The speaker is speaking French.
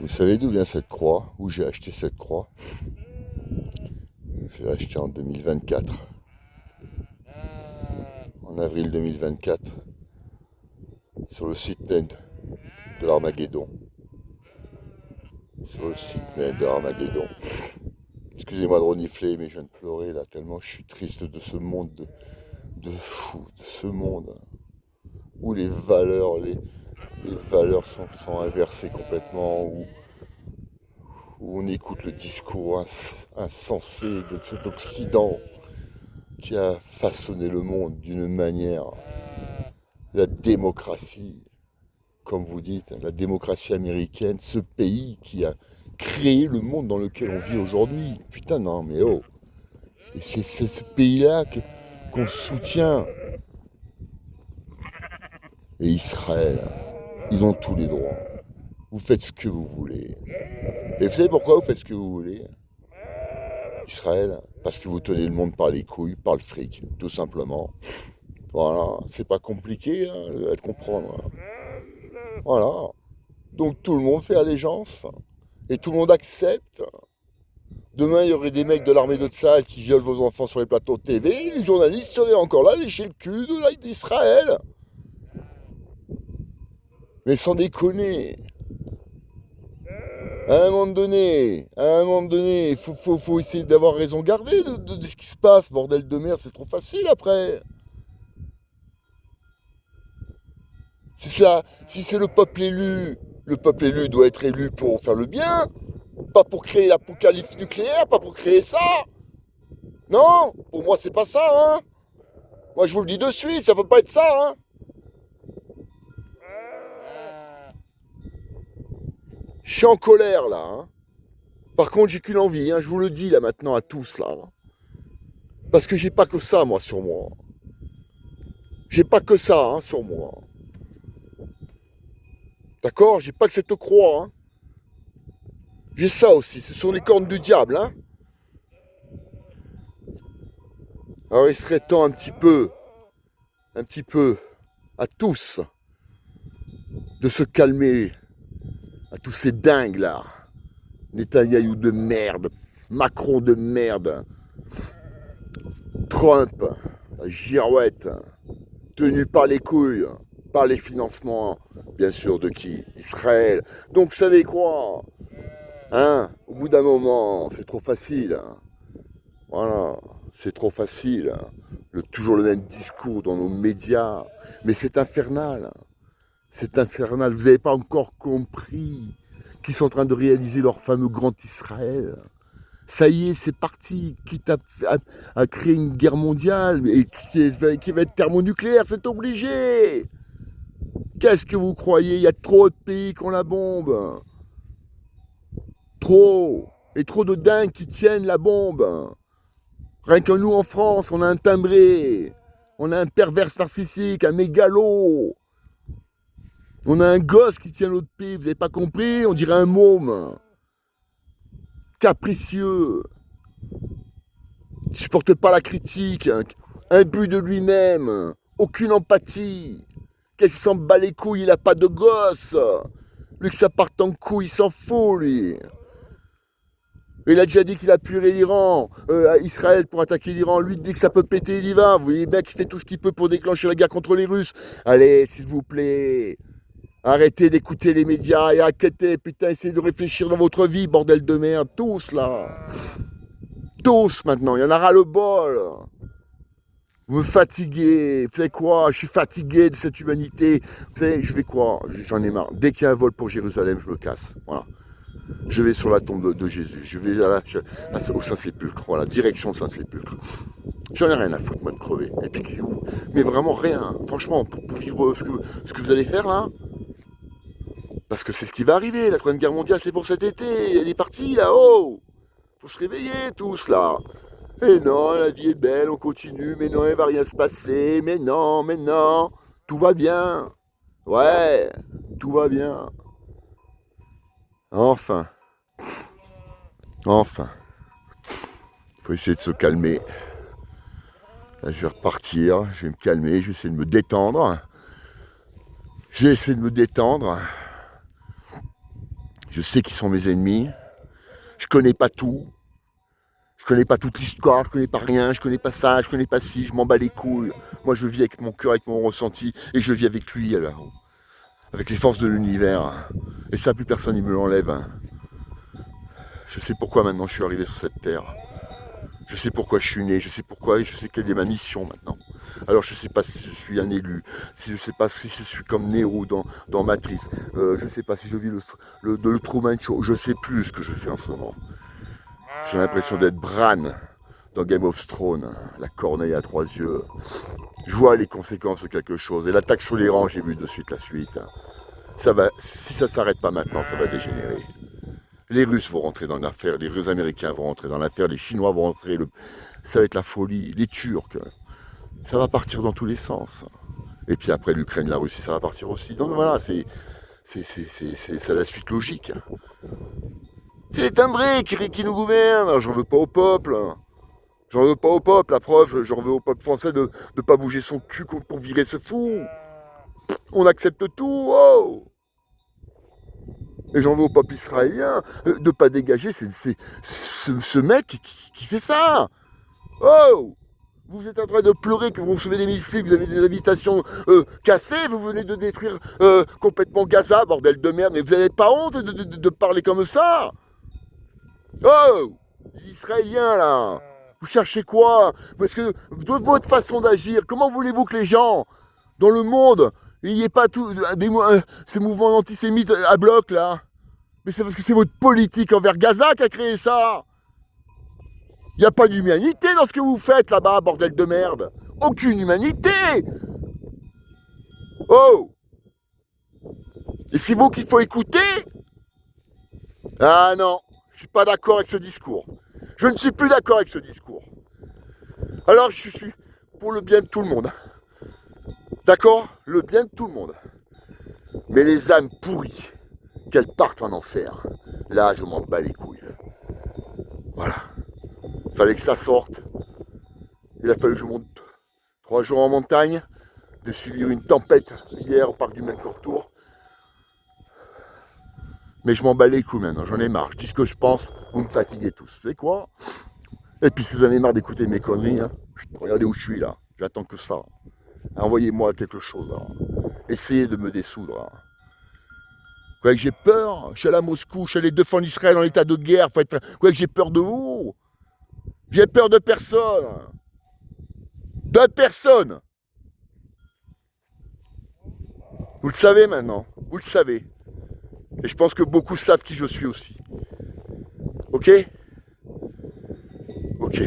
Vous savez d'où vient cette croix? Où j'ai acheté cette croix? Je l'ai achetée en 2024, en avril 2024, sur le site net de l'Armageddon. Sur le site net de l'Armageddon. Excusez-moi de renifler, mais je viens de pleurer là, tellement je suis triste de ce monde de fou, de ce monde où les valeurs sont inversées complètement, où on écoute le discours insensé de cet Occident qui a façonné le monde d'une manière, la démocratie, comme vous dites, la démocratie américaine, ce pays qui a créé le monde dans lequel on vit aujourd'hui. Putain, non, mais oh, et c'est ce pays-là qu'on soutient. Et Israël, ils ont tous les droits. Vous faites ce que vous voulez. Et vous savez pourquoi vous faites ce que vous voulez, Israël? Parce que vous tenez le monde par les couilles, par le fric, tout simplement. Voilà, c'est pas compliqué hein, à comprendre. Voilà. Donc tout le monde fait allégeance et tout le monde accepte. Demain, il y aurait des mecs de l'armée de Tsahal qui violent vos enfants sur les plateaux de TV. Les journalistes seraient encore là, lécher le cul d'Israël. Mais sans déconner. À un moment donné, il faut essayer d'avoir raison gardée de ce qui se passe. Bordel de merde, c'est trop facile après. Si ça, si c'est le peuple élu doit être élu pour faire le bien, pas pour créer l'apocalypse nucléaire, pas pour créer ça. Non, pour moi c'est pas ça, hein. Moi je vous le dis de suite, ça peut pas être ça, hein. Je suis en colère là, hein. Par contre j'ai qu'une envie, hein, je vous le dis là maintenant à tous là. Parce que j'ai pas que ça moi sur moi. J'ai pas que ça hein, sur moi. D'accord? J'ai pas que cette croix, hein. J'ai ça aussi, ce sont les cornes du diable, hein. Alors il serait temps un petit peu, à tous, de se calmer, à tous ces dingues là. Netanyahou de merde, Macron de merde, Trump, la girouette, tenu par les couilles, par les financements, bien sûr, de qui? Israël. Donc vous savez quoi? Hein? Au bout d'un moment, c'est trop facile. Voilà, c'est trop facile. Toujours le même discours dans nos médias. Mais c'est infernal. C'est infernal. Vous n'avez pas encore compris qu'ils sont en train de réaliser leur fameux grand Israël. Ça y est, c'est parti. Quitte à créer une guerre mondiale et qui va être thermonucléaire, c'est obligé. Qu'est-ce que vous croyez? Il y a trop de pays qui ont la bombe. Trop. Et trop de dingues qui tiennent la bombe. Rien que nous en France, on a un timbré. On a un pervers narcissique, un mégalo. On a un gosse qui tient l'autre pays, vous n'avez pas compris? On dirait un môme. Capricieux. Il ne supporte pas la critique. Un but de lui-même. Aucune empathie. Qu'est-ce qu'il s'en bat les couilles? Il n'a pas de gosse. Lui que ça parte en couille, il s'en fout, lui. Il a déjà dit qu'il appuierait l'Iran, Israël pour attaquer l'Iran. Lui dit que ça peut péter, il y va. Vous voyez bien qu'il fait tout ce qu'il peut pour déclencher la guerre contre les Russes. Allez, s'il vous plaît. Arrêtez d'écouter les médias et arrêtez, putain, essayez de réfléchir dans votre vie, bordel de merde. Tous, là. Tous, maintenant. Il y en a ras le bol. Vous me fatiguez. Vous savez quoi? Je suis fatigué de cette humanité. Vous savez, je vais quoi? J'en ai marre. Dès qu'il y a un vol pour Jérusalem, je me casse. Voilà. Je vais sur la tombe de Jésus. Je vais au Saint-Sépulcre. Voilà, direction Saint-Sépulcre. J'en ai rien à foutre, moi, de crever. Et puis, mais vraiment rien. Franchement, pour vivre ce que vous allez faire, là, parce que c'est ce qui va arriver, la Troisième Guerre mondiale, c'est pour cet été, elle est partie là-haut. Faut se réveiller tous là. Et non, la vie est belle, on continue, mais non, il va rien se passer, mais non, tout va bien. Ouais, tout va bien. Enfin, faut essayer de se calmer. Là, je vais repartir, je vais me calmer, je vais essayer de me détendre. Je sais qui sont mes ennemis. Je connais pas tout. Je connais pas toute l'histoire, je connais pas rien, je connais pas ça, je connais pas ci, je m'en bats les couilles. Moi je vis avec mon cœur, avec mon ressenti, et je vis avec lui alors. Avec les forces de l'univers. Et ça, plus personne ne me l'enlève. Je sais pourquoi maintenant je suis arrivé sur cette terre. Je sais pourquoi je suis né, je sais pourquoi et je sais quelle est ma mission maintenant. Alors je sais pas si je suis un élu, si je sais pas si je suis comme Neo dans Matrice, je sais pas si je vis le Truman Show, je sais plus ce que je fais en ce moment. J'ai l'impression d'être Bran dans Game of Thrones, la corneille à 3 yeux. Je vois les conséquences de quelque chose. Et l'attaque sur l'Iran, j'ai vu de suite la suite. Ça va, si ça s'arrête pas maintenant, ça va dégénérer. Les Russes vont rentrer dans l'affaire, les Russes américains vont rentrer dans l'affaire, les Chinois vont rentrer, ça va être la folie, les Turcs, ça va partir dans tous les sens. Et puis après l'Ukraine, la Russie, ça va partir aussi. Donc voilà, c'est la suite logique. C'est les timbrés qui nous gouvernent, j'en veux pas au peuple. J'en veux pas au peuple, la preuve, j'en veux au peuple français de ne pas bouger son cul pour virer ce fou. On accepte tout, oh. Et j'en veux au peuple israélien de ne pas dégager ce mec qui fait ça. Oh! Vous êtes en train de pleurer que vous recevez des missiles, que vous avez des habitations cassées, vous venez de détruire complètement Gaza, bordel de merde, mais vous n'avez pas honte de parler comme ça? Oh! Les Israéliens, là! Vous cherchez quoi? Parce que de votre façon d'agir, comment voulez-vous que les gens, dans le monde, il n'y ait pas ces mouvements antisémites à bloc, là? Mais c'est parce que c'est votre politique envers Gaza qui a créé ça. Il n'y a pas d'humanité dans ce que vous faites là-bas, bordel de merde. Aucune humanité. Oh. Et c'est vous qu'il faut écouter? Ah non, je ne suis pas d'accord avec ce discours. Je ne suis plus d'accord avec ce discours. Alors je suis pour le bien de tout le monde. D'accord? Le bien de tout le monde. Mais les âmes pourries, qu'elles partent en enfer, là je m'en bats les couilles. Voilà. Fallait que ça sorte. Il a fallu que je monte 3 jours en montagne, de subir une tempête hier au parc du Mercantour. Mais je m'en bats les couilles maintenant, j'en ai marre. Je dis ce que je pense, vous me fatiguez tous. C'est quoi? Et puis si vous en avez marre d'écouter mes conneries, hein, regardez où je suis là. J'attends que ça. Envoyez-moi quelque chose. Hein. Essayez de me dissoudre. Hein. Vous croyez que j'ai peur? Je suis allé à Moscou, je suis allé défendre Israël en état de guerre. Vous croyez que j'ai peur de vous? J'ai peur de personne. De personne. Vous le savez maintenant. Vous le savez. Et je pense que beaucoup savent qui je suis aussi. Ok? Ok.